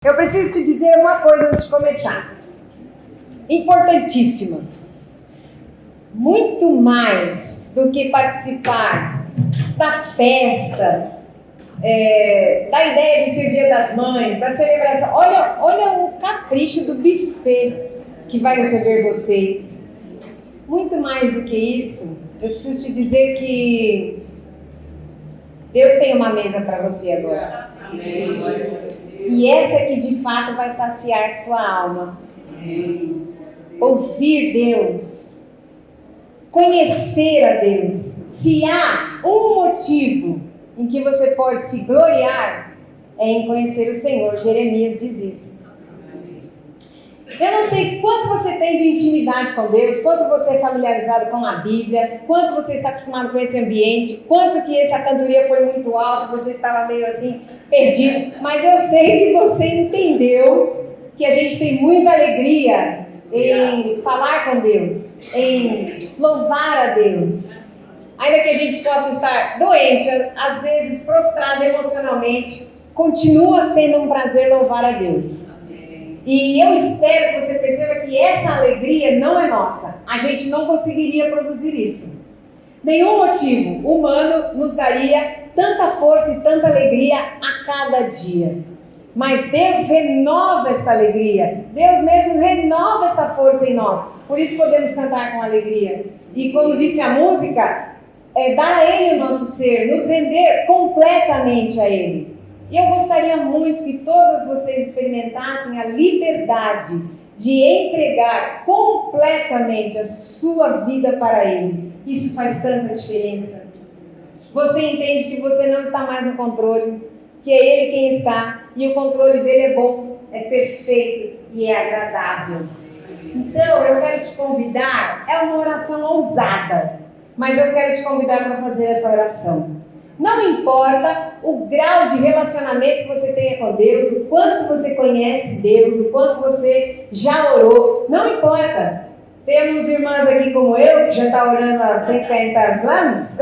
Eu preciso te dizer uma coisa antes de começar. Importantíssima. Muito mais do que participar da festa, da ideia de ser Dia das Mães, da celebração. Olha o capricho do buffet que vai receber vocês. Muito mais do que isso, eu preciso te dizer que Deus tem uma mesa para você agora. Amém. E essa que de fato vai saciar sua alma. Amém. Ouvir Deus, conhecer a Deus. Se há um motivo em que você pode se gloriar, é em conhecer o Senhor. Jeremias diz isso. Eu não sei quanto você tem de intimidade com Deus, quanto você é familiarizado com a Bíblia, quanto você está acostumado com esse ambiente, quanto que essa cantoria foi muito alta, você estava meio assim perdido, mas eu sei que você entendeu que a gente tem muita alegria em falar com Deus, em louvar a Deus. Ainda que a gente possa estar doente, às vezes prostrado emocionalmente, continua sendo um prazer louvar a Deus. E eu espero que você perceba que essa alegria não é nossa. A gente não conseguiria produzir isso. Nenhum motivo humano nos daria tanta força e tanta alegria a cada dia. Mas Deus renova essa alegria. Deus mesmo renova essa força em nós. Por isso podemos cantar com alegria. E como disse a música, dar a Ele o nosso ser, nos render completamente a Ele. E eu gostaria muito que todas vocês experimentassem a liberdade de entregar completamente a sua vida para Ele. Isso faz tanta diferença. Você entende que você não está mais no controle, que é Ele quem está, e o controle dele é bom, é perfeito e é agradável. Então, eu quero te convidar, é uma oração ousada, mas eu quero te convidar para fazer essa oração. Não importa o grau de relacionamento que você tenha com Deus, o quanto você conhece Deus, o quanto você já orou, não importa. Temos irmãs aqui como eu, que já está orando há 140 anos.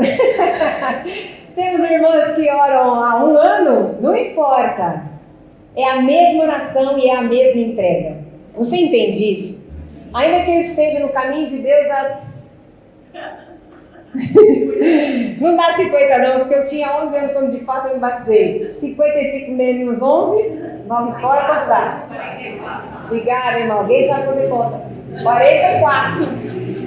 Temos irmãs que oram há 1 ano, não importa. É a mesma oração e é a mesma entrega. Você entende isso? Ainda que eu esteja no caminho de Deus não dá 50 não, porque eu tinha 11 anos quando de fato eu me batizei. 55 menos 11, 9 fora, quanto dá? Obrigada, irmão. Alguém sabe fazer conta? 44.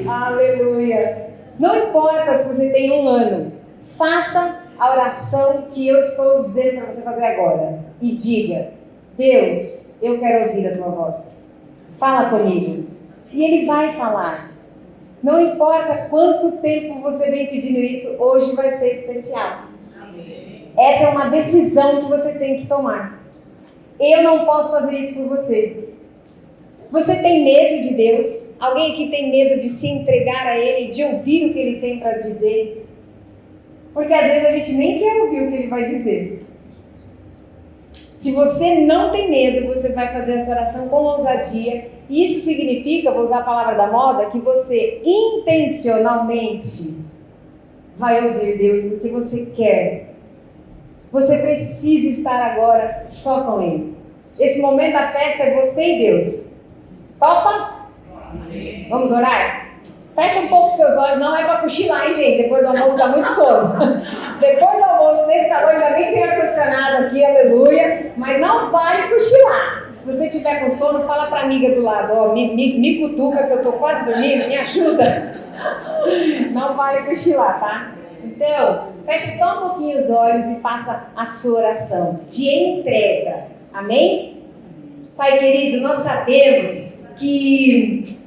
Aleluia. Não importa se você tem 1 ano. Faça a oração que eu estou dizendo para você fazer agora. E diga: Deus, eu quero ouvir a tua voz. Fala comigo. E Ele vai falar. Não importa quanto tempo você vem pedindo isso, hoje vai ser especial. Essa é uma decisão que você tem que tomar. Eu não posso fazer isso por você. Você tem medo de Deus? Alguém aqui tem medo de se entregar a Ele, de ouvir o que Ele tem para dizer? Porque às vezes a gente nem quer ouvir o que Ele vai dizer. Se você não tem medo, você vai fazer essa oração com ousadia. Isso significa, vou usar a palavra da moda, que você intencionalmente vai ouvir Deus porque você quer. Você precisa estar agora só com Ele. Esse momento da festa é você e Deus. Topa? Amém. Vamos orar? Fecha um pouco seus olhos, não é para cochilar, hein, gente? Depois do almoço dá muito sono. Depois do almoço, nesse calor, ainda bem tem ar-condicionado aqui, aleluia. Mas não vale cochilar. Se você tiver com sono, fala para a amiga do lado, ó, me cutuca que eu estou quase dormindo, me ajuda. Não vale cochilar, tá? Então, feche só um pouquinho os olhos e faça a sua oração de entrega. Amém? Pai querido, nós sabemos que...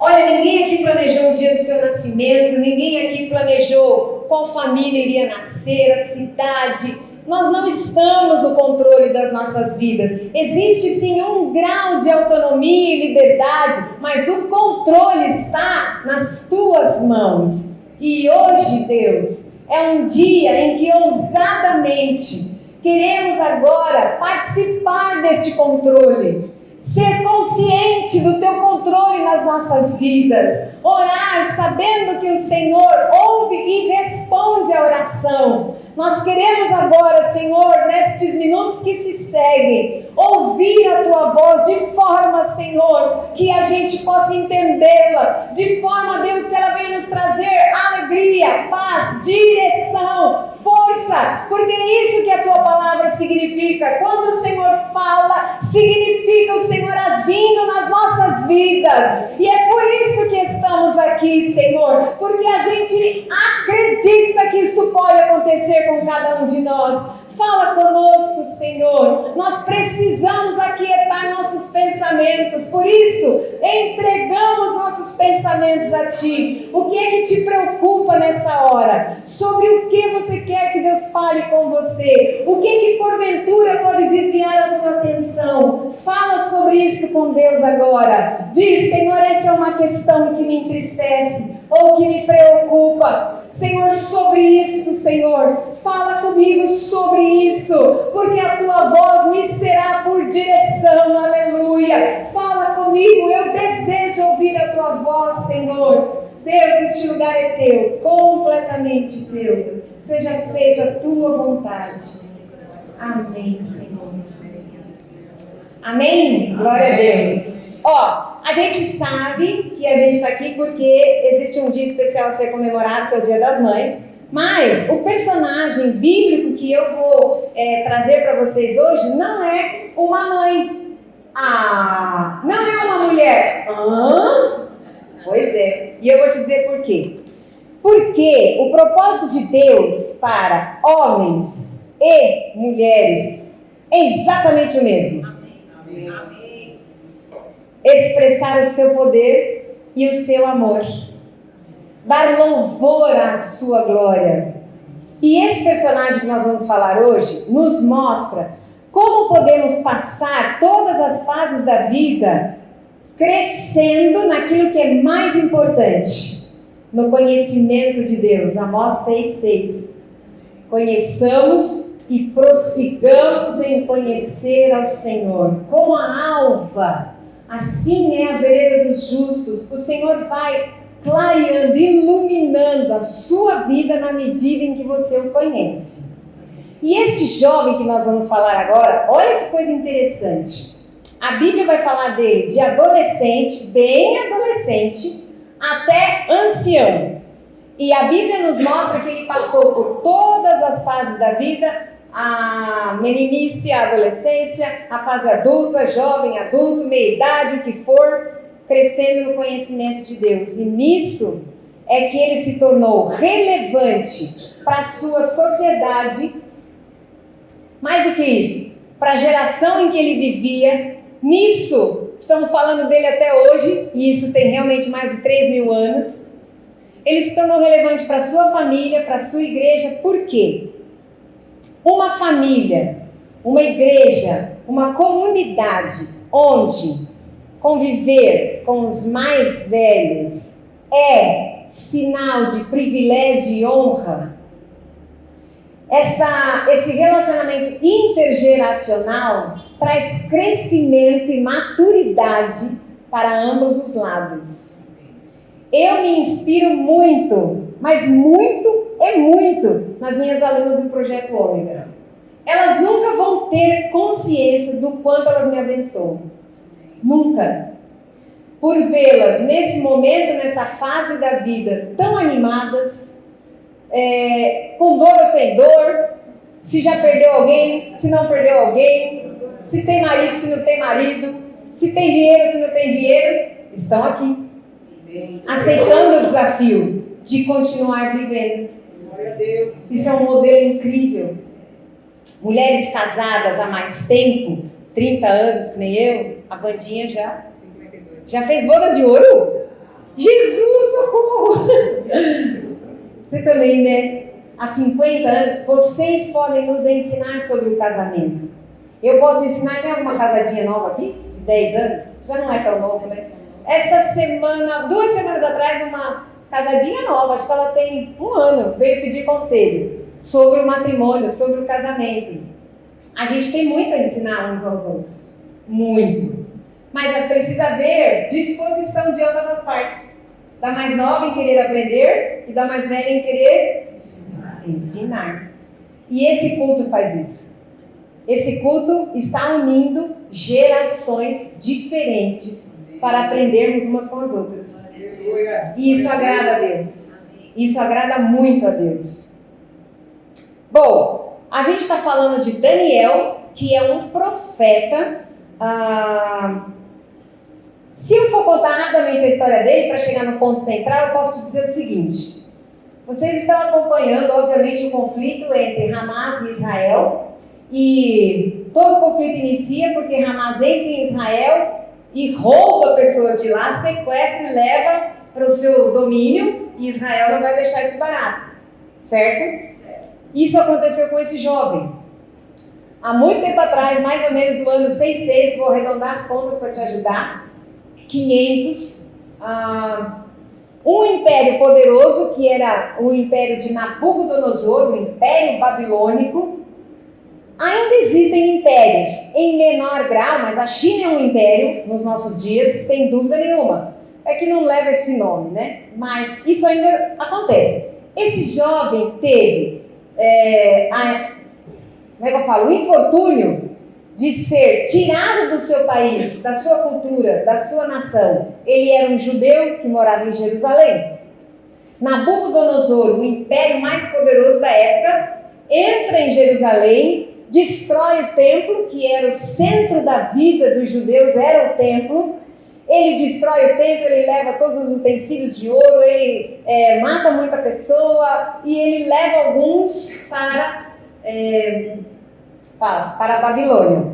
Olha, ninguém aqui planejou o dia do seu nascimento, ninguém aqui planejou qual família iria nascer, a cidade. Nós não estamos no controle das nossas vidas. Existe sim um grau de autonomia e liberdade, mas o controle está nas tuas mãos. E hoje, Deus, é um dia em que ousadamente queremos agora participar deste controle. Ser consciente do teu controle nas nossas vidas. Orar sabendo que o Senhor ouve e responde a oração. Nós queremos agora, Senhor, nestes minutos que se seguem, ouvir a Tua voz de forma, Senhor, que a gente possa entendê-la, de forma, Deus, que ela venha nos trazer alegria, paz, direção, força, porque é isso que a Tua palavra significa. Quando o Senhor fala, significa o Senhor agindo nas nossas vidas, e é por isso que estamos aqui, Senhor, porque a gente acredita que isso pode acontecer com cada um de nós. Fala conosco, Senhor. Nós precisamos aquietar nossos pensamentos. Por isso, entregamos nossos pensamentos a Ti. O que é que te preocupa nessa hora? Sobre o que você quer que Deus fale com você? O que é que porventura pode desviar a sua atenção? Fala sobre isso com Deus agora. Diz, Senhor, essa é uma questão que me entristece ou que me preocupa. Senhor, sobre isso, Senhor, fala comigo sobre isso, porque a Tua voz me será por direção, aleluia. Fala comigo, eu desejo ouvir a Tua voz, Senhor. Deus, este lugar é Teu, completamente Teu. Seja feita a Tua vontade. Amém, Senhor. Amém? Glória a Deus. A gente sabe que a gente está aqui porque existe um dia especial a ser comemorado, que é o Dia das Mães, mas o personagem bíblico que eu vou trazer para vocês hoje não é uma mãe. Não é uma mulher. Pois é, e eu vou te dizer por quê. Porque o propósito de Deus para homens e mulheres é exatamente o mesmo. Amém. Amém. Expressar o seu poder e o seu amor, dar louvor à sua glória. E esse personagem que nós vamos falar hoje nos mostra como podemos passar todas as fases da vida crescendo naquilo que é mais importante, no conhecimento de Deus. Amós 6,6. Conheçamos e prossigamos em conhecer ao Senhor. Como a alva, assim é a vereda dos justos. O Senhor vai clareando, iluminando a sua vida na medida em que você o conhece. E este jovem que nós vamos falar agora, olha que coisa interessante. A Bíblia vai falar dele de adolescente, bem adolescente, até ancião. E a Bíblia nos mostra que ele passou por todas as fases da vida, a meninice, a adolescência, a fase adulta, jovem, adulto, meia-idade, o que for, crescendo no conhecimento de Deus. E nisso é que ele se tornou relevante para a sua sociedade, mais do que isso, para a geração em que ele vivia. Nisso, estamos falando dele até hoje, e isso tem realmente mais de 3.000 anos. Ele se tornou relevante para a sua família, para a sua igreja. Por quê? Uma família, uma igreja, uma comunidade onde conviver com os mais velhos é sinal de privilégio e honra. Esse relacionamento intergeracional traz crescimento e maturidade para ambos os lados. Eu me inspiro muito, mas muito nas minhas alunas do Projeto Ômega. Elas nunca vão ter consciência do quanto elas me abençoam. Nunca. Por vê-las nesse momento, nessa fase da vida, tão animadas, com dor ou sem dor, se já perdeu alguém, se não perdeu alguém, se tem marido, se não tem marido, se tem dinheiro, se não tem dinheiro, estão aqui, aceitando o desafio de continuar vivendo. Glória a Deus. Isso é um modelo incrível. Mulheres casadas há mais tempo, 30 anos, que nem eu, a Vandinha já fez bodas de ouro? Jesus, socorro! Você também, né? Há 50 anos, vocês podem nos ensinar sobre o casamento. Eu posso ensinar, tem alguma casadinha nova aqui? De 10 anos? Já não é tão novo, né? Essa semana, 2 semanas atrás, uma casadinha nova, acho que ela tem 1 ano, veio pedir conselho sobre o matrimônio, sobre o casamento. A gente tem muito a ensinar uns aos outros. Muito. Mas precisa haver disposição de ambas as partes. Da mais nova em querer aprender e da mais velha em querer ensinar. E esse culto faz isso. Esse culto está unindo gerações diferentes para aprendermos umas com as outras. E isso agrada a Deus. Isso agrada muito a Deus. Bom, a gente está falando de Daniel, que é um profeta. Se eu for contar rapidamente a história dele, para chegar no ponto central, eu posso te dizer o seguinte. Vocês estão acompanhando, obviamente, o conflito entre Hamas e Israel. E todo o conflito inicia porque Hamas entra em Israel e rouba pessoas de lá, sequestra e leva para o seu domínio, e Israel não vai deixar isso barato, certo? Isso aconteceu com esse jovem. Há muito tempo atrás, mais ou menos no ano 600, vou arredondar as contas para te ajudar, 500, um império poderoso, que era o império de Nabucodonosor, o império babilônico. Ainda existem impérios em menor grau, mas a China é um império nos nossos dias, sem dúvida nenhuma. É que não leva esse nome, né? Mas isso ainda acontece. Esse jovem teve, o infortúnio de ser tirado do seu país, da sua cultura, da sua nação. Ele era um judeu que morava em Jerusalém. Nabucodonosor, o império mais poderoso da época, entra em Jerusalém, destrói o templo, que era o centro da vida dos judeus, era o templo. Ele destrói o templo, ele leva todos os utensílios de ouro, ele mata muita pessoa e ele leva alguns para a Babilônia.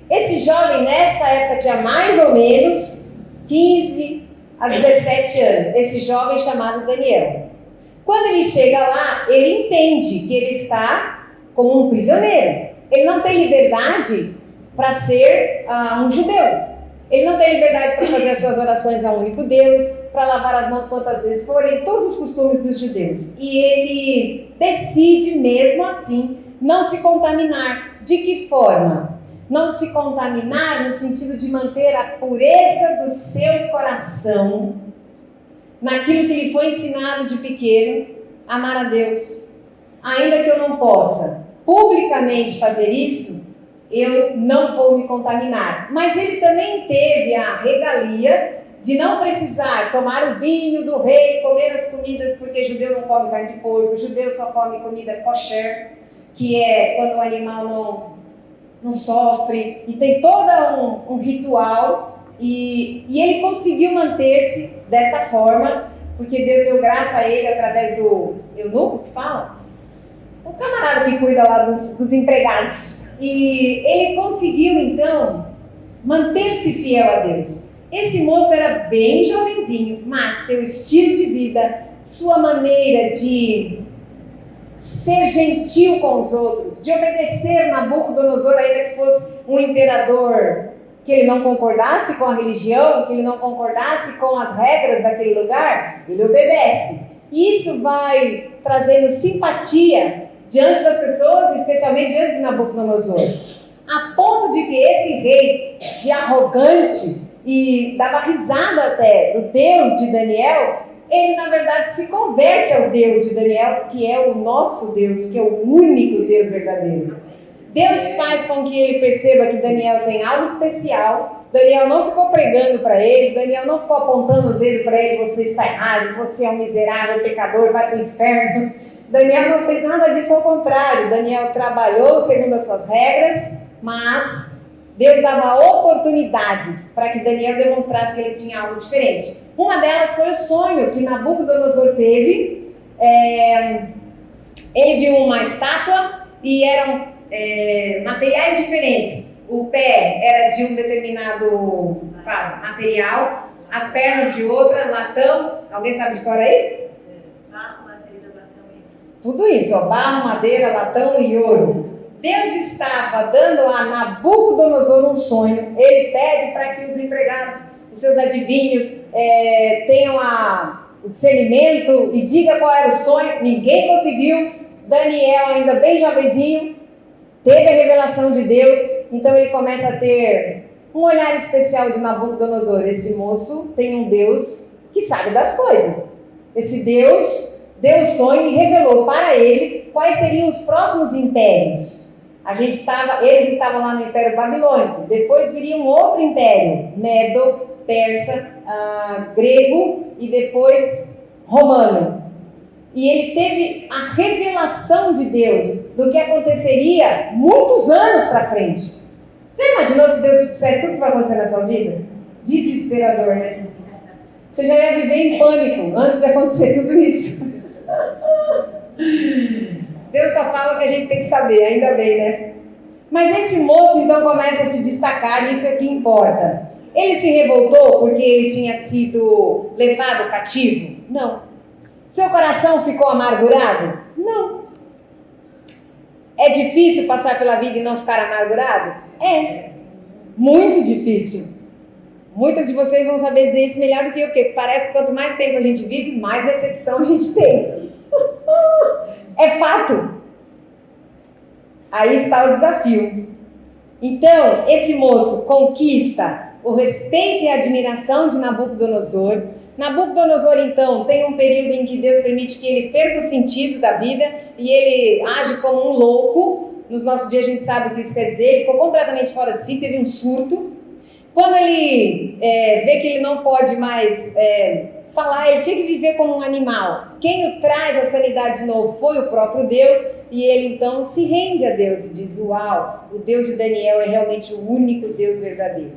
Esse jovem, nessa época, tinha mais ou menos 15 a 17 anos. Esse jovem chamado Daniel. Quando ele chega lá, ele entende que ele está como um prisioneiro. Ele não tem liberdade para ser um judeu. Ele não tem liberdade para fazer as suas orações ao único Deus, para lavar as mãos quantas vezes forem, todos os costumes dos judeus. E ele decide, mesmo assim, não se contaminar. De que forma? Não se contaminar no sentido de manter a pureza do seu coração, naquilo que lhe foi ensinado de pequeno, amar a Deus. Ainda que eu não possa publicamente fazer isso, eu não vou me contaminar. Mas ele também teve a regalia de não precisar tomar o vinho do rei, comer as comidas, porque judeu não come carne de porco, judeu só come comida kosher, que é quando o animal não sofre, e tem todo um ritual, e ele conseguiu manter-se desta forma, porque Deus deu graça a ele através do eunuco, que fala? O camarada que cuida lá dos empregados. E ele conseguiu, então, manter-se fiel a Deus. Esse moço era bem jovenzinho, mas seu estilo de vida, sua maneira de ser gentil com os outros, de obedecer Nabucodonosor, ainda que fosse um imperador que ele não concordasse com a religião, que ele não concordasse com as regras daquele lugar, ele obedece. Isso vai trazendo simpatia diante das pessoas, especialmente diante de Nabucodonosor, a ponto de que esse rei, de arrogante, e dava risada até do Deus de Daniel, ele na verdade se converte ao Deus de Daniel, que é o nosso Deus, que é o único Deus verdadeiro. Deus faz com que ele perceba que Daniel tem algo especial. Daniel não ficou pregando para ele, Daniel não ficou apontando o dedo para ele: você está errado, você é um miserável pecador, vai para o inferno. Daniel não fez nada disso, ao contrário. Daniel trabalhou segundo as suas regras, mas Deus dava oportunidades para que Daniel demonstrasse que ele tinha algo diferente. Uma delas foi o sonho que Nabucodonosor teve. Ele viu uma estátua e eram materiais diferentes. O pé era de um determinado material, as pernas de outra, latão. Alguém sabe de cor aí? Barro, madeira, latão e ouro. Tudo isso, barro, madeira, latão e ouro. Deus estava dando a Nabucodonosor um sonho. Ele pede para que os empregados, os seus adivinhos, tenham o discernimento e diga qual era o sonho. Ninguém conseguiu. Daniel, ainda bem jovenzinho, teve a revelação de Deus. Então ele começa a ter um olhar especial de Nabucodonosor. Esse moço tem um Deus que sabe das coisas. Esse Deus deu o sonho e revelou para ele quais seriam os próximos impérios. Eles estavam lá no Império Babilônico, depois viria um outro império, Medo, Persa, grego e depois romano. E ele teve a revelação de Deus do que aconteceria muitos anos para frente. Já imaginou se Deus te dissesse tudo que vai acontecer na sua vida? Desesperador, né? Você já ia viver em pânico antes de acontecer tudo isso. Deus só fala o que a gente tem que saber, ainda bem, né? Mas esse moço então começa a se destacar, e isso é que importa. Ele se revoltou porque ele tinha sido levado cativo? Não. Seu coração ficou amargurado? Não. É difícil passar pela vida e não ficar amargurado? É. Muito difícil. Muitas de vocês vão saber dizer isso melhor do que eu, porque parece que quanto mais tempo a gente vive, mais decepção a gente tem. É fato. Aí está o desafio. Então, esse moço conquista o respeito e a admiração de Nabucodonosor. Nabucodonosor, então, tem um período em que Deus permite que ele perca o sentido da vida e ele age como um louco. Nos nossos dias a gente sabe o que isso quer dizer. Ele ficou completamente fora de si, teve um surto. Quando ele vê que ele não pode mais falar, ele tinha que viver como um animal. Quem o traz à sanidade de novo foi o próprio Deus, e ele então se rende a Deus e diz: uau, o Deus de Daniel é realmente o único Deus verdadeiro.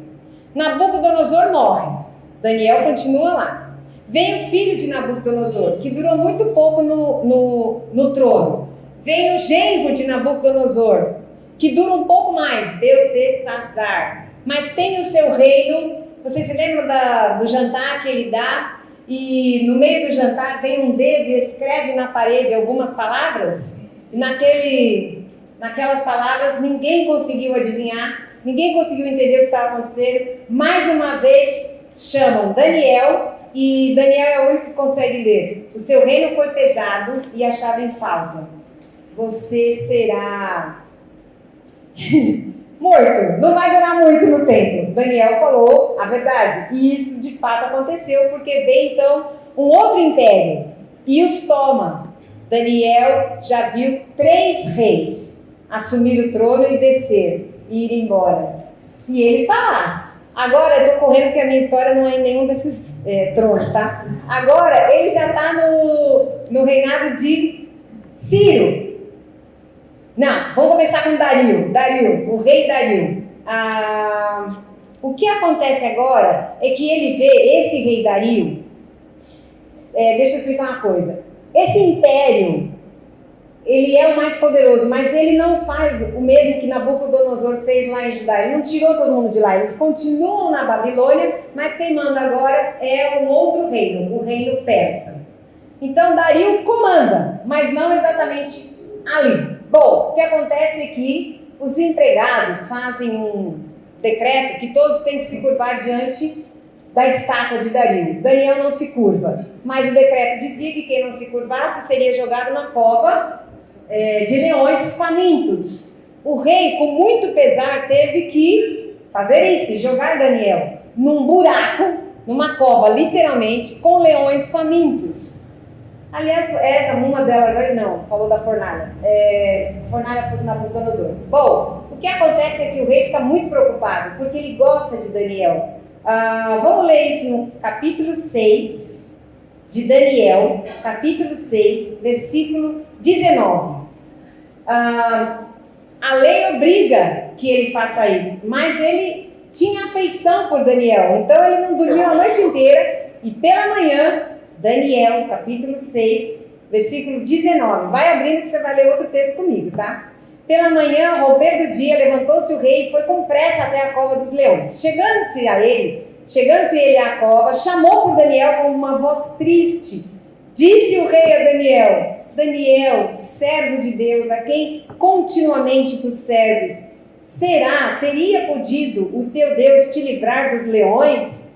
Nabucodonosor morre, Daniel continua lá. Vem o filho de Nabucodonosor, que durou muito pouco no trono. Vem o genro de Nabucodonosor, que dura um pouco mais, Beltesazar. Mas tem o seu reino. Vocês se lembram do jantar que ele dá? E no meio do jantar vem um dedo e escreve na parede algumas palavras. E naquelas palavras ninguém conseguiu adivinhar, ninguém conseguiu entender o que estava acontecendo. Mais uma vez chamam Daniel, e Daniel é o único que consegue ler. O seu reino foi pesado e achado em falta. Você será morto, não vai durar muito no tempo. Daniel falou a verdade, e isso de fato aconteceu, porque veio então um outro império e os toma. Daniel já viu 3 reis assumir o trono e descer e ir embora, e ele está lá. Agora eu estou correndo porque a minha história não é em nenhum desses tronos, tá? Agora ele já está no reinado de Ciro. Não, vamos começar com Dario, o rei Dario. O que acontece agora é que ele vê esse rei Dario. Deixa eu explicar uma coisa. Esse império, ele é o mais poderoso, mas ele não faz o mesmo que Nabucodonosor fez lá em Judá. Ele não tirou todo mundo de lá, eles continuam na Babilônia, mas quem manda agora é um outro reino, o reino persa. Então Dario comanda, mas não exatamente ali. Bom, o que acontece é que os empregados fazem um decreto que todos têm que se curvar diante da estátua de Dario. Daniel não se curva, mas o decreto dizia que quem não se curvasse seria jogado na cova de leões famintos. O rei, com muito pesar, teve que fazer isso, jogar Daniel num buraco, numa cova, literalmente, com leões famintos. Aliás, uma delas, não, falou da fornalha. Fornalha foi do Nabucodonosor. Bom, o que acontece é que o rei fica muito preocupado, porque ele gosta de Daniel. Vamos ler isso no capítulo 6 de Daniel, capítulo 6, versículo 19. A lei obriga que ele faça isso, mas ele tinha afeição por Daniel, então ele não dormiu a noite inteira, e pela manhã, Daniel, capítulo 6, versículo 19. Vai abrindo que você vai ler outro texto comigo, tá? Pela manhã, ao romper do dia, levantou-se o rei e foi com pressa até a cova dos leões. Chegando-se ele à cova, chamou por Daniel com uma voz triste. Disse o rei a Daniel: Daniel, servo de Deus, a quem continuamente tu serves, teria podido o teu Deus te livrar dos leões?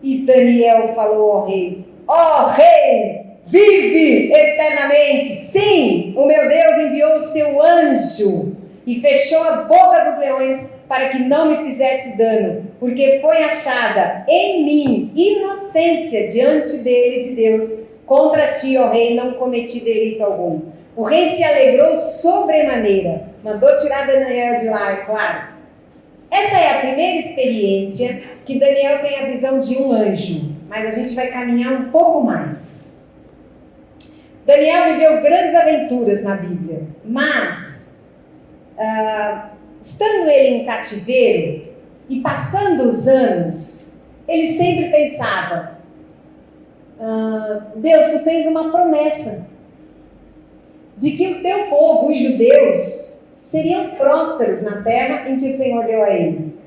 E Daniel falou ao rei: ó rei, vive eternamente. Sim, o meu Deus enviou o seu anjo e fechou a boca dos leões para que não me fizesse dano, porque foi achada em mim inocência diante dele, de Deus, Contra ti, ó rei, não cometi delito algum. O rei se alegrou sobremaneira. Mandou tirar Daniel de lá, é claro. Essa é a primeira experiência que Daniel tem a visão de um anjo. Mas a gente vai caminhar um pouco mais. Daniel viveu grandes aventuras na Bíblia. Mas, estando ele em cativeiro e passando os anos, ele sempre pensava: Deus, tu tens uma promessa de que o teu povo, os judeus, seriam prósperos na terra em que o Senhor deu a eles.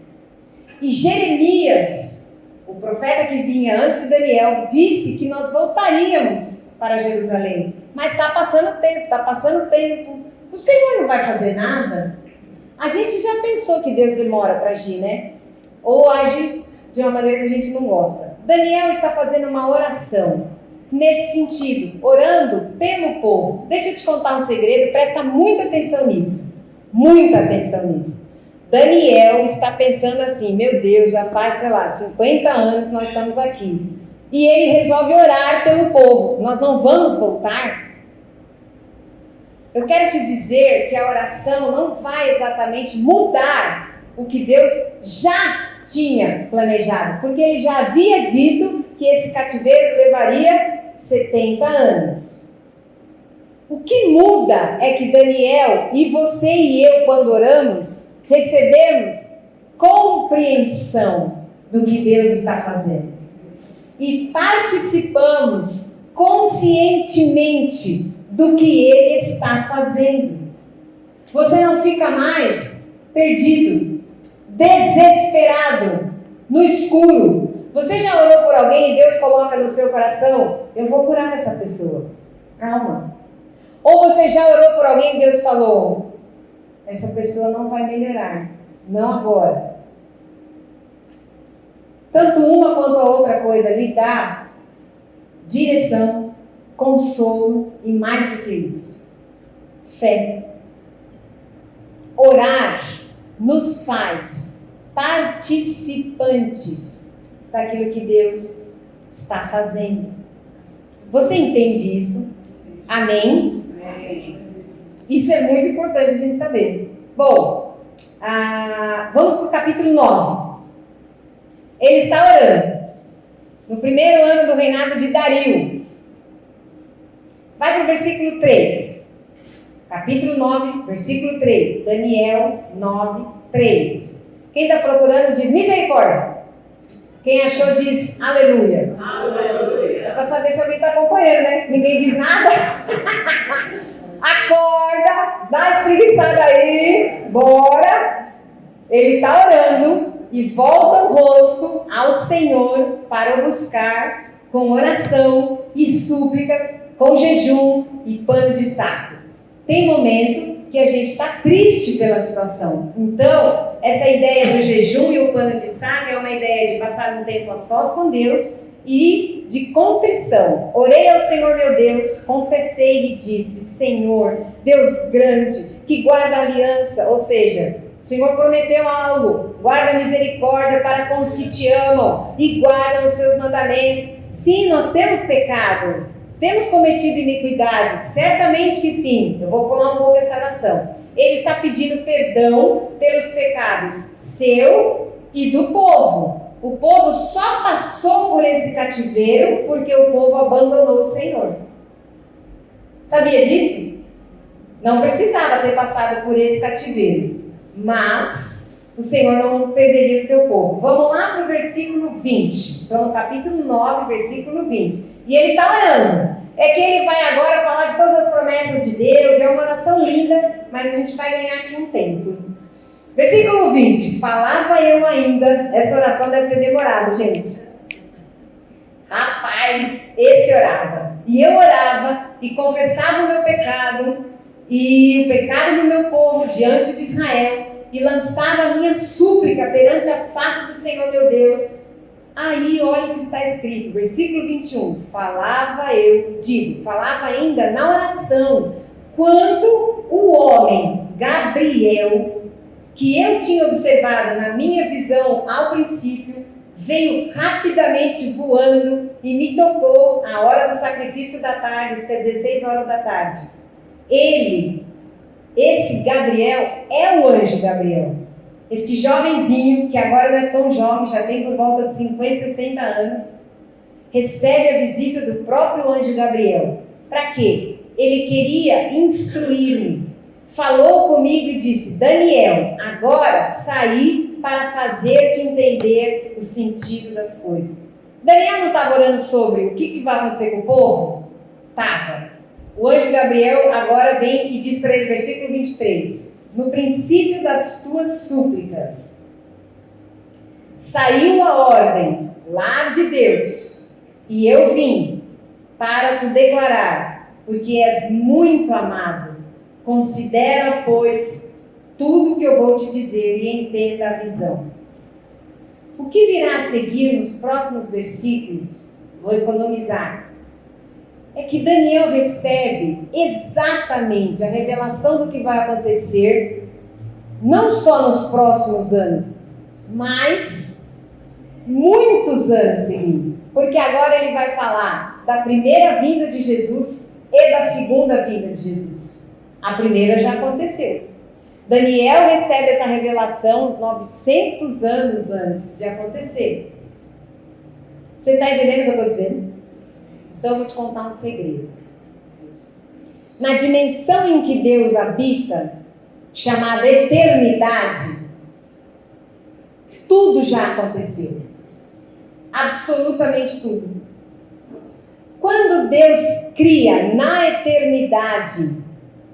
E Jeremias, o profeta que vinha antes de Daniel, disse que nós voltaríamos para Jerusalém. Mas está passando tempo. O Senhor não vai fazer nada? A gente já pensou que Deus demora para agir, né? Ou age de uma maneira que a gente não gosta. Daniel está fazendo uma oração nesse sentido, orando pelo povo. Deixa eu te contar um segredo, presta muita atenção nisso. Muita atenção nisso. Daniel está pensando assim: meu Deus, já faz, 50 anos nós estamos aqui. E ele resolve orar pelo povo. Nós não vamos voltar? Eu quero te dizer que a oração não vai exatamente mudar o que Deus já tinha planejado, porque ele já havia dito que esse cativeiro levaria 70 anos. O que muda é que Daniel e você e eu, quando oramos, recebemos compreensão do que Deus está fazendo e participamos conscientemente do que Ele está fazendo. Você não fica mais perdido, desesperado, no escuro. Você já orou por alguém e Deus coloca no seu coração: eu vou curar essa pessoa, calma. Ou você já orou por alguém e Deus falou: essa pessoa não vai melhorar, não agora. Tanto uma quanto a outra coisa lhe dá direção, consolo e mais do que isso, fé. Orar nos faz participantes daquilo que Deus está fazendo. Você entende isso? Amém? Amém. Isso é muito importante a gente saber. Bom, vamos para o capítulo 9. Ele está orando no primeiro ano do reinado de Dario. Vai para o versículo 3. Capítulo 9, versículo 3. Daniel 9, 3. Quem está procurando diz misericórdia. Quem achou diz aleluia. Aleluia. É para saber se alguém está acompanhando, né? Ninguém diz nada. Acorda, dá uma espreguiçada aí. Bora. Ele está orando e volta o rosto ao Senhor para o buscar com oração e súplicas, com jejum e pano de saco. Tem momentos que a gente está triste pela situação. Então, essa ideia do jejum e o pano de saco é uma ideia de passar um tempo a sós com Deus e de contrição. Orei ao Senhor meu Deus, confessei e disse: Senhor, Deus grande, que guarda a aliança, ou seja, o Senhor prometeu algo, guarda a misericórdia para com os que te amam e guardam os seus mandamentos. Sim, nós temos pecado, temos cometido iniquidade, certamente que sim. Eu vou pular um pouco essa oração. Ele está pedindo perdão pelos pecados seu e do povo. O povo só passou por esse cativeiro porque o povo abandonou o Senhor. Sabia disso? Não precisava ter passado por esse cativeiro, mas o Senhor não perderia o seu povo. Vamos lá para o versículo 20. Então, no capítulo 9, versículo 20. E ele está orando. É que ele vai agora falar de todas as promessas de Deus. É uma oração linda, mas a gente vai ganhar aqui um tempo. Versículo 20. Falava eu ainda. Essa oração deve ter demorado, gente. Rapaz, esse orava. E eu orava e confessava o meu pecado e o pecado do meu povo diante de Israel e lançava a minha súplica perante a face do Senhor meu Deus. Aí, olha o que está escrito, versículo 21. Falava ainda na oração, quando o homem Gabriel, que eu tinha observado na minha visão ao princípio, veio rapidamente voando e me tocou à hora do sacrifício da tarde, isso é 16 horas da tarde. Esse Gabriel, é o anjo Gabriel. Este jovenzinho, que agora não é tão jovem, já tem por volta de 50, 60 anos, recebe a visita do próprio anjo Gabriel. Para quê? Ele queria instruir-me. Falou comigo e disse: Daniel, agora saí para fazer-te entender o sentido das coisas. Daniel não estava orando sobre o que vai acontecer com o povo? Estava. O anjo Gabriel agora vem e diz para ele, versículo 23, no princípio das tuas súplicas, saiu a ordem lá de Deus, e eu vim para te declarar, porque és muito amado. Considera, pois, tudo que eu vou te dizer e entenda a visão. O que virá a seguir nos próximos versículos, vou economizar, é que Daniel recebe exatamente a revelação do que vai acontecer, não só nos próximos anos, mas muitos anos seguintes. Porque agora ele vai falar da primeira vinda de Jesus e da segunda vinda de Jesus. A primeira já aconteceu. Daniel recebe essa revelação uns 900 anos antes de acontecer. Você está entendendo o que eu estou dizendo? Então eu vou te contar um segredo. Na dimensão em que Deus habita, chamada eternidade, tudo já aconteceu. Absolutamente tudo. Quando Deus cria na eternidade,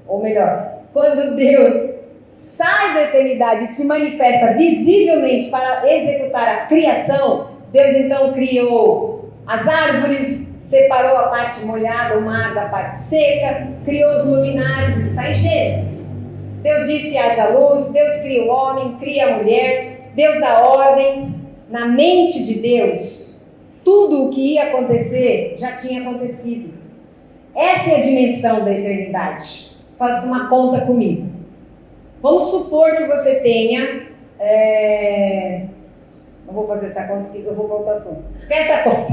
ou melhor, quando Deus sai da eternidade e se manifesta visivelmente para executar a criação, Deus então criou as árvores, separou a parte molhada, o mar da parte seca, criou os luminares, está em Gênesis. Deus disse: haja luz, Deus cria o homem, cria a mulher, Deus dá ordens. Na mente de Deus, tudo o que ia acontecer já tinha acontecido. Essa é a dimensão da eternidade. Faça uma conta comigo. Vamos supor que você tenha... Não vou fazer essa conta aqui, eu vou para outro assunto. Esquece a conta.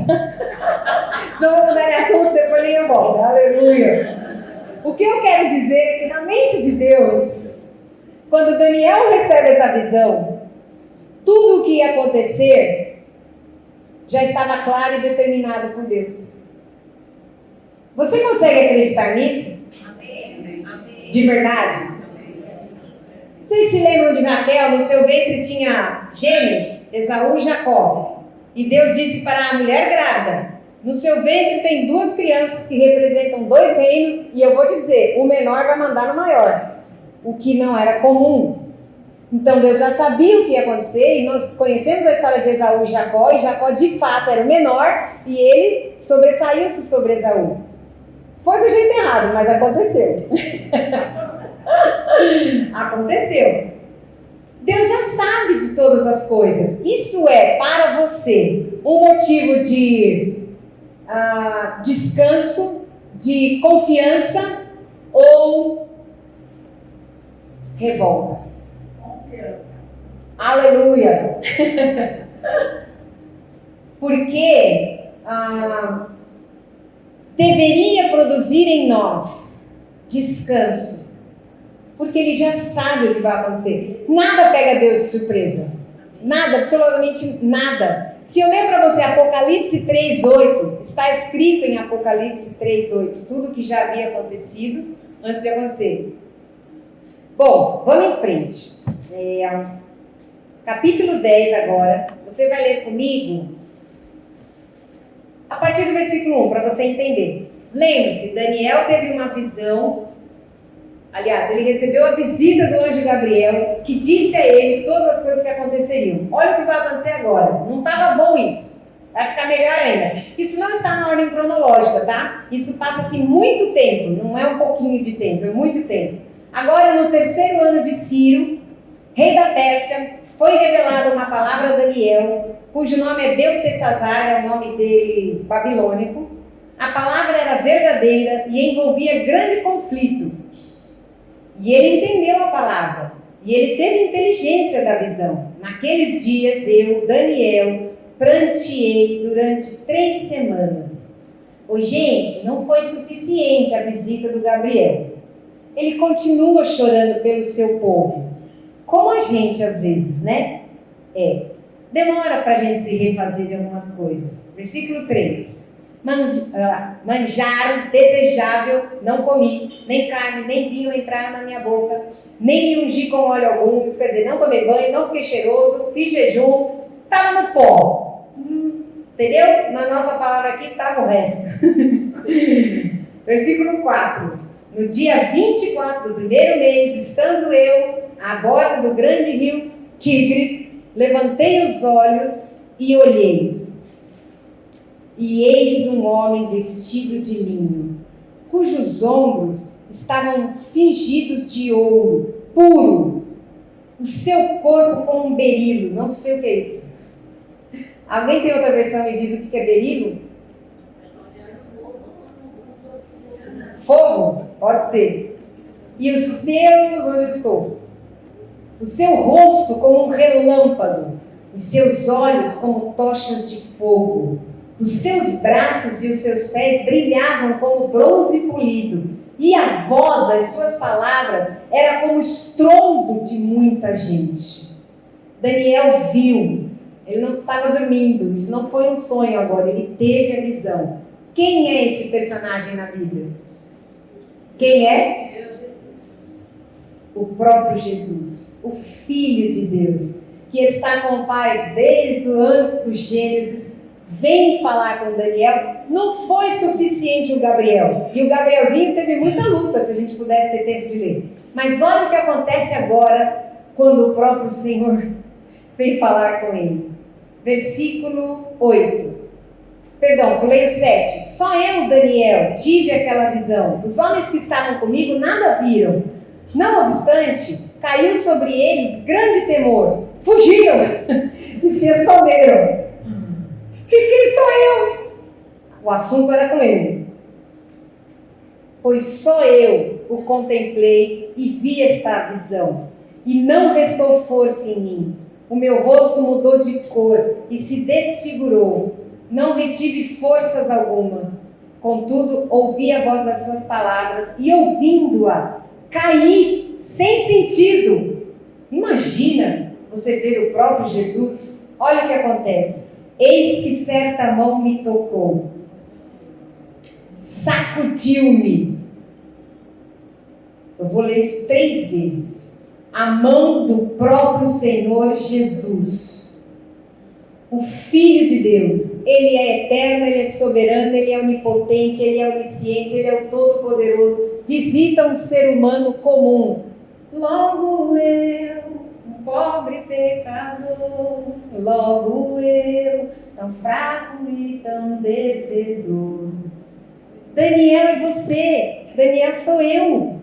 Senão eu vou mudar de assunto, depois nem eu volto. Aleluia. O que eu quero dizer é que na mente de Deus, quando Daniel recebe essa visão, tudo o que ia acontecer já estava claro e determinado por Deus. Você consegue acreditar nisso? Amém. De verdade? Vocês se lembram de Raquel? No seu ventre tinha gêmeos, Esaú e Jacó. E Deus disse para a mulher grávida: no seu ventre tem duas crianças que representam dois reinos, e eu vou te dizer, o menor vai mandar no maior. O que não era comum. Então Deus já sabia o que ia acontecer, e nós conhecemos a história de Esaú e Jacó de fato era o menor, e ele sobressaiu-se sobre Esaú. Foi do jeito errado, mas aconteceu. Aconteceu. Deus já sabe de todas as coisas. Isso é, para você, um motivo de descanso, de confiança ou revolta? Aleluia! Porque deveria produzir em nós descanso, porque Ele já sabe o que vai acontecer. Nada pega Deus de surpresa. Nada, absolutamente nada. Se eu ler para você Apocalipse 3:8, está escrito em Apocalipse 3:8, tudo que já havia acontecido antes de acontecer. Bom, vamos em frente. Capítulo 10 agora, você vai ler comigo a partir do versículo 1, para você entender. Lembre-se, Daniel teve uma visão, aliás, ele recebeu a visita do anjo Gabriel, que disse a ele todas as coisas que aconteceriam. Olha o que vai acontecer agora, não estava bom isso, vai ficar melhor ainda. Isso não está na ordem cronológica, tá? Isso passa-se muito tempo, não é um pouquinho de tempo, é muito tempo. Agora, no terceiro ano de Ciro, rei da Pérsia, foi revelada uma palavra a Daniel, cujo nome é Beltesazar, é o nome dele babilônico. A palavra era verdadeira e envolvia grande conflito. E ele entendeu a palavra, e ele teve inteligência da visão. Naqueles dias eu, Daniel, pranteei durante 3 semanas. Gente, não foi suficiente a visita do Gabriel. Ele continua chorando pelo seu povo. Como a gente às vezes, né? Demora para a gente se refazer de algumas coisas. Versículo 3. Manjaram, desejável, não comi, nem carne, nem vinho entraram na minha boca, nem me ungi com óleo algum, isso quer dizer, não tomei banho, não fiquei cheiroso, fiz jejum, estava no pó. Entendeu? Na nossa palavra aqui estava o resto. Versículo 4. No dia 24 do primeiro mês, estando eu à borda do grande rio Tigre, levantei os olhos e olhei. E eis um homem vestido de linho, cujos ombros estavam cingidos de ouro puro, o seu corpo como um berilo. Não sei o que é isso. Alguém tem outra versão e diz o que é berilo? Fogo? Pode ser. E os seus, onde eu estou? O seu rosto como um relâmpago, os seus olhos como tochas de fogo. Os seus braços e os seus pés brilhavam como bronze polido, e a voz das suas palavras era como o estrondo de muita gente. Daniel viu, ele não estava dormindo, isso não foi um sonho agora, ele teve a visão. Quem é esse personagem na Bíblia? Quem é? O próprio Jesus, o Filho de Deus, que está com o Pai desde antes do Gênesis. Vem falar com Daniel. Não foi suficiente o Gabriel. E o Gabrielzinho teve muita luta, se a gente pudesse ter tempo de ler. Mas olha o que acontece agora, quando o próprio Senhor vem falar com ele. Versículo 8. Perdão, pulei o 7. Só eu, Daniel, tive aquela visão. Os homens que estavam comigo nada viram. Não obstante, caiu sobre eles grande temor. Fugiram e se esconderam. Quem sou eu? O assunto era com ele. Pois só eu o contemplei e vi esta visão. E não restou força em mim. O meu rosto mudou de cor e se desfigurou. Não retive forças alguma. Contudo, ouvi a voz das suas palavras e, ouvindo-a, caí sem sentido. Imagina você ver o próprio Jesus. Olha o que acontece. Eis que certa mão me tocou, sacudiu-me. Eu vou ler isso 3 vezes. A mão do próprio Senhor Jesus, o Filho de Deus. Ele é eterno, Ele é soberano, Ele é onipotente, Ele é onisciente, Ele é o Todo-Poderoso. Visita um ser humano comum. Logo eu, um pobre pecador, logo eu, tão fraco e tão devedor. Daniel é você, Daniel sou eu,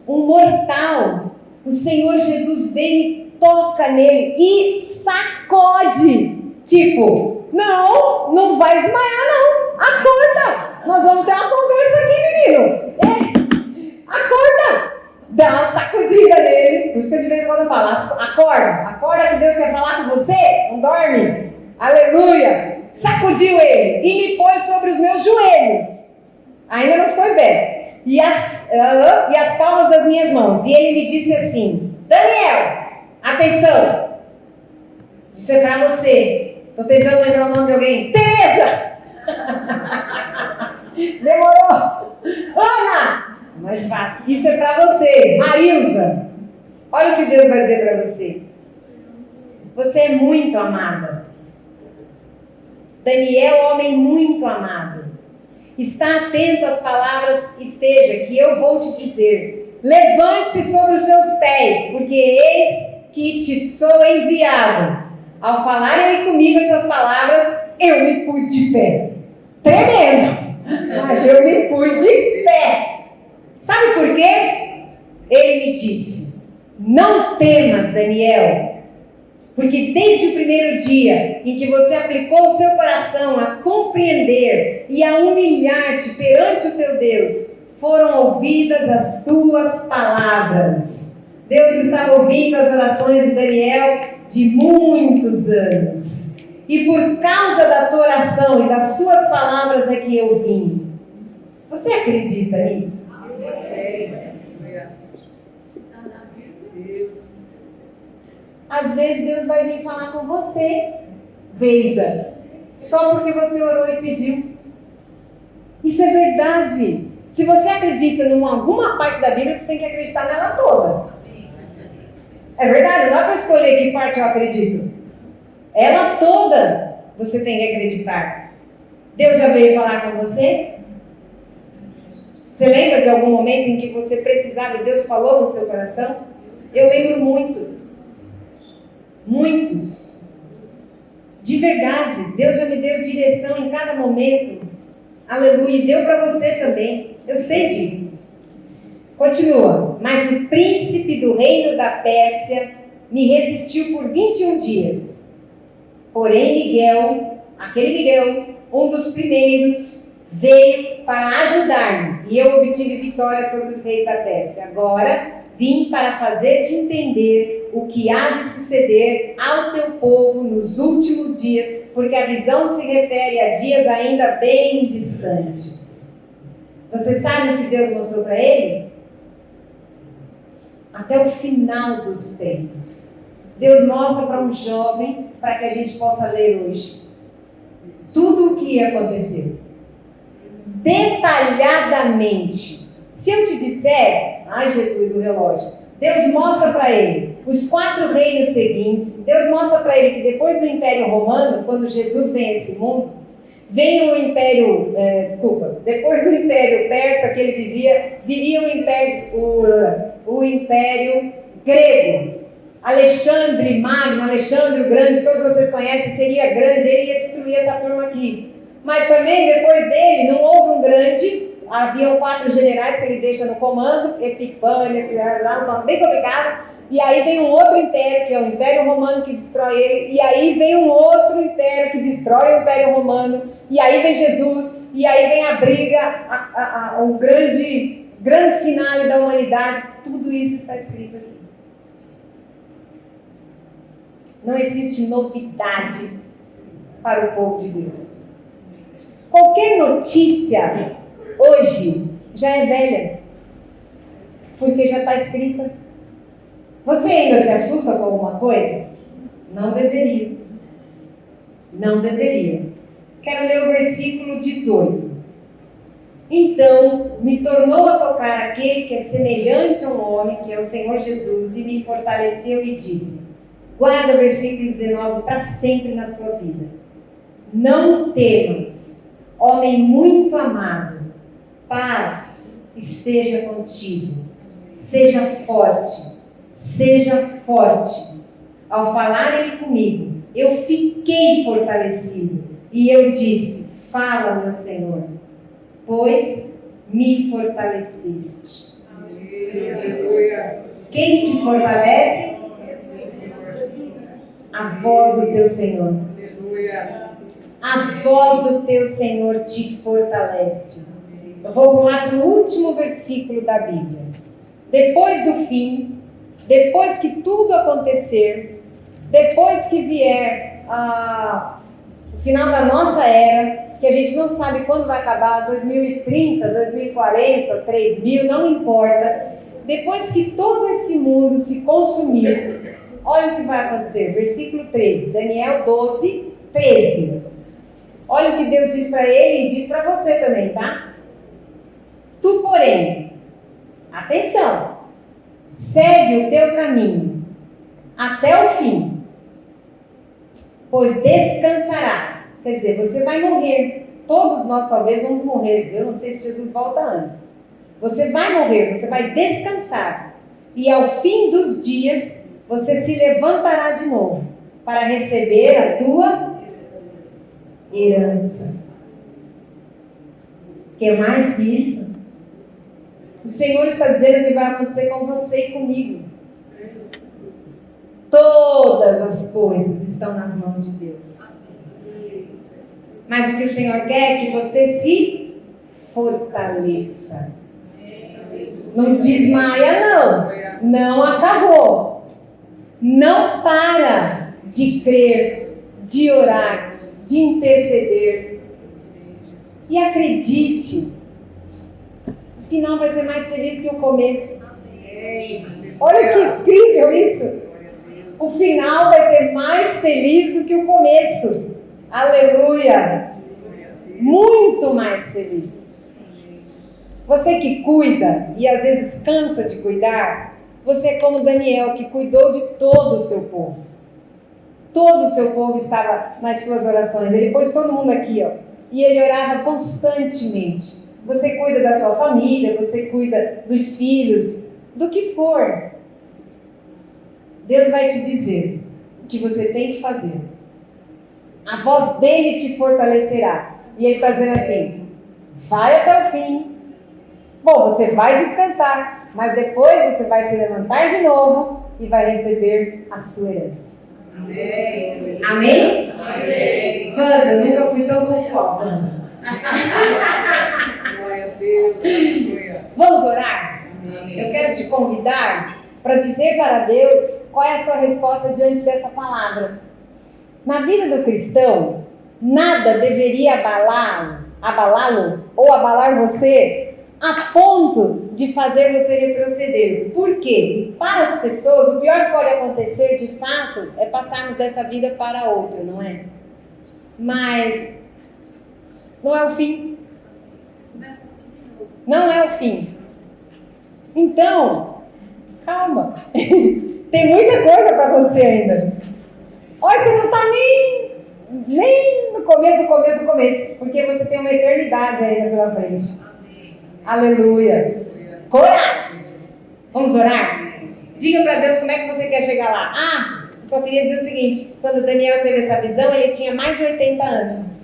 um mortal. O Senhor Jesus vem e toca nele e sacode. Tipo, não vai desmaiar não, acorda, nós vamos ter uma conversa aqui, menino. Acorda, dá uma sacudida nele. Por isso que eu de vez em quando eu falo, acorda que Deus quer falar com você, não dorme, aleluia. Sacudiu ele e me pôs sobre os meus joelhos, ainda não ficou em pé, e as palmas das minhas mãos, e ele me disse assim: Daniel, atenção, isso é para você. Estou tentando lembrar o nome de alguém. Tereza! Demorou. Ana! Mais fácil. Isso é para você. Marilza! Olha o que Deus vai dizer para você. Você é muito amada. Daniel, homem muito amado. Está atento às palavras, esteja, que eu vou te dizer. Levante-se sobre os seus pés, porque eis que te sou enviado. Ao falar ele comigo essas palavras, eu me pus de pé. Tremendo, mas eu me pus de pé. Sabe por quê? Ele me disse: não temas, Daniel, porque desde o primeiro dia em que você aplicou o seu coração a compreender e a humilhar-te perante o teu Deus, foram ouvidas as tuas palavras. Deus estava ouvindo as orações de Daniel de muitos anos. e por causa da tua oração e das tuas palavras é que eu vim. Você acredita nisso? Às vezes Deus vai vir falar com você, Veida, só porque você orou e pediu. Isso é verdade. Se você acredita em alguma parte da Bíblia, você tem que acreditar nela toda. É verdade, não dá para escolher que parte eu acredito. Ela toda você tem que acreditar. Deus já veio falar com você? Você lembra de algum momento em que você precisava e Deus falou no seu coração? Eu lembro muitos. Muitos. De verdade, Deus já me deu direção em cada momento. Aleluia, e deu para você também. Eu sei disso. Continua. Mas o príncipe do reino da Pérsia me resistiu por 21 dias. Porém, Miguel, aquele Miguel, um dos primeiros, veio para ajudar-me. E eu obtive vitória sobre os reis da Pérsia. Agora, vim para fazer-te entender o que há de suceder ao teu povo nos últimos dias, porque a visão se refere a dias ainda bem distantes. Você sabe o que Deus mostrou para ele? Até o final dos tempos. Deus mostra para um jovem, para que a gente possa ler hoje, tudo o que ia acontecer. Detalhadamente. Se eu te disser, ai Jesus, o relógio, Deus mostra para ele os 4 reinos seguintes. Deus mostra para ele que depois do Império Romano, quando Jesus vem a esse mundo, vem o Império, depois do Império Persa que ele vivia, viria o Império Grego. Alexandre Magno, Alexandre o Grande, todos vocês conhecem, seria grande, ele ia destruir essa turma aqui. Mas também depois dele não houve um grande. Haviam 4 generais que ele deixa no comando, Epifânio, um nome bem complicado, e aí vem um outro império, que é o Império Romano, que destrói ele, e aí vem um outro império que destrói o Império Romano, e aí vem Jesus, e aí vem a briga, o grande finale da humanidade. Tudo isso está escrito aqui. Não existe novidade para o povo de Deus. Qualquer notícia hoje já é velha, porque já está escrita. Você ainda se assusta com alguma coisa? Não deveria. Não deveria. Quero ler o versículo 18. Então me tornou a tocar aquele que é semelhante a um homem, que é o Senhor Jesus, e me fortaleceu e disse: guarda o versículo 19 para sempre na sua vida. Não temas, homem muito amado. Paz esteja contigo. Seja forte. Seja forte. Ao falar ele comigo, eu fiquei fortalecido. E eu disse: fala, meu Senhor, pois me fortaleceste. Aleluia. Quem te fortalece? A voz do teu Senhor. Aleluia. A voz do teu Senhor te fortalece. Eu vou pular para o último versículo da Bíblia. Depois do fim, depois que tudo acontecer, depois que vier o final da nossa era, que a gente não sabe quando vai acabar, 2030, 2040, 3000, não importa. Depois que todo esse mundo se consumir, olha o que vai acontecer. Versículo 13, Daniel 12, 13. Olha o que Deus diz para ele e diz para você também, tá? Tu, porém, atenção, segue o teu caminho até o fim, pois descansarás. Quer dizer, você vai morrer. Todos nós talvez vamos morrer. Eu não sei se Jesus volta antes. Você vai morrer, você vai descansar. E ao fim dos dias, você se levantará de novo para receber a tua herança. Quer mais que isso? O Senhor está dizendo que vai acontecer com você e comigo. Todas as coisas estão nas mãos de Deus. Mas o que o Senhor quer é que você se fortaleça. Não desmaia, não. Não acabou. Não para de crer, de orar, de interceder. E acredite, o final vai ser mais feliz que o começo. Olha que incrível isso! O final vai ser mais feliz do que o começo. Aleluia! Muito mais feliz. Você que cuida e às vezes cansa de cuidar, você é como Daniel, que cuidou de todo o seu povo. Todo o seu povo estava nas suas orações. Ele pôs todo mundo aqui, ó. E ele orava constantemente. Você cuida da sua família, você cuida dos filhos, do que for. Deus vai te dizer o que você tem que fazer. A voz dele te fortalecerá. E ele está dizendo assim, vai até o fim. Bom, você vai descansar, mas depois você vai se levantar de novo e vai receber a sua herança. Amém. Amém? Amém. Wanda, eu nunca fui tão pontual, Wanda. Glória a Deus. Aleluia. Vamos orar? Eu quero te convidar para dizer para Deus qual é a sua resposta diante dessa palavra. Na vida do cristão, nada deveria abalá-lo ou abalar você a ponto de fazer você retroceder. Por quê? Para as pessoas, o pior que pode acontecer, de fato, é passarmos dessa vida para outra, não é? Mas não é o fim. Não é o fim. Então, calma. Tem muita coisa para acontecer ainda. Olha, você não está nem no começo, porque você tem uma eternidade ainda pela frente. Aleluia. Coragem. Vamos orar? Diga para Deus como é que você quer chegar lá. Só queria dizer o seguinte, quando Daniel teve essa visão, ele tinha mais de 80 anos.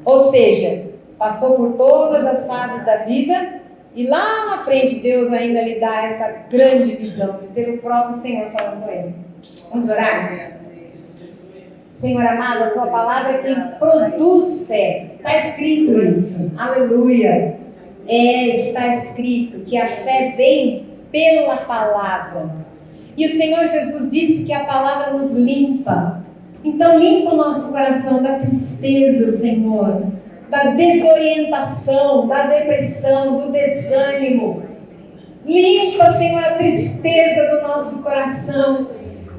Ou seja, passou por todas as fases da vida e lá na frente Deus ainda lhe dá essa grande visão de ter o próprio Senhor falando com ele. Vamos orar? Senhor amado, a tua palavra é quem produz fé. Está escrito isso. Aleluia. Está escrito que a fé vem pela palavra. E o Senhor Jesus disse que a palavra nos limpa. Então limpa o nosso coração da tristeza, Senhor, da desorientação, da depressão, do desânimo. Limpa, Senhor, a tristeza do nosso coração.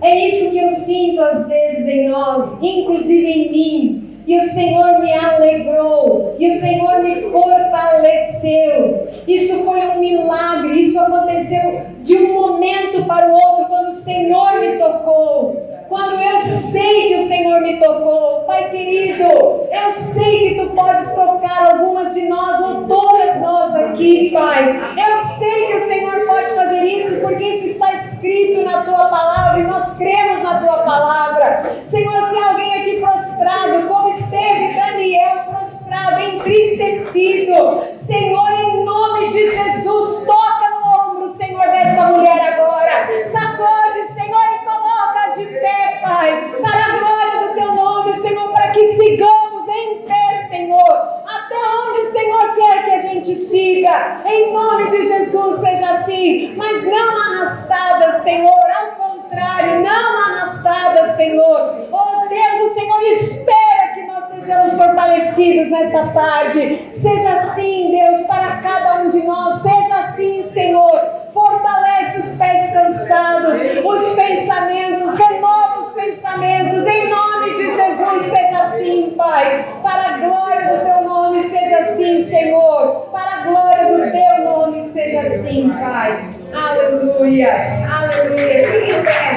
É isso que eu sinto às vezes em nós, inclusive em mim. E o Senhor me alegrou, e o Senhor me fortaleceu. Isso foi um milagre, isso aconteceu de um momento para o outro, quando o Senhor me tocou. Quando eu sei que o Senhor me tocou, Pai querido, eu sei que Tu podes tocar algumas de nós, ou todas nós aqui, Pai. Eu sei que o Senhor pode fazer isso, porque isso está escrito na Tua palavra, e nós cremos na Tua palavra. Senhor, se alguém aqui prostrado, como esteve Daniel, prostrado, entristecido, Senhor, em nome de Jesus, toca no ombro, Senhor, desta mulher agora. Sacode, Senhor, e coloca de pé, Pai, para a glória do Teu nome, Senhor, para que sigamos em pé, Senhor, até onde o Senhor quer que a gente siga. Em nome de Jesus seja assim, mas não arrastada, Senhor, ao contrário, não arrastada, Senhor. Oh Deus, o Senhor espera que nós sejamos fortalecidos nesta tarde. Seja assim, Deus, para cada um de nós, seja assim, Senhor. Fortalece os pés cansados, os pensamentos, renova os pensamentos, em nome de Jesus, seja assim, Pai, para a glória do Teu nome, seja assim, Senhor, para a glória do Teu nome, seja assim, Pai. Aleluia, aleluia. Fique em pé.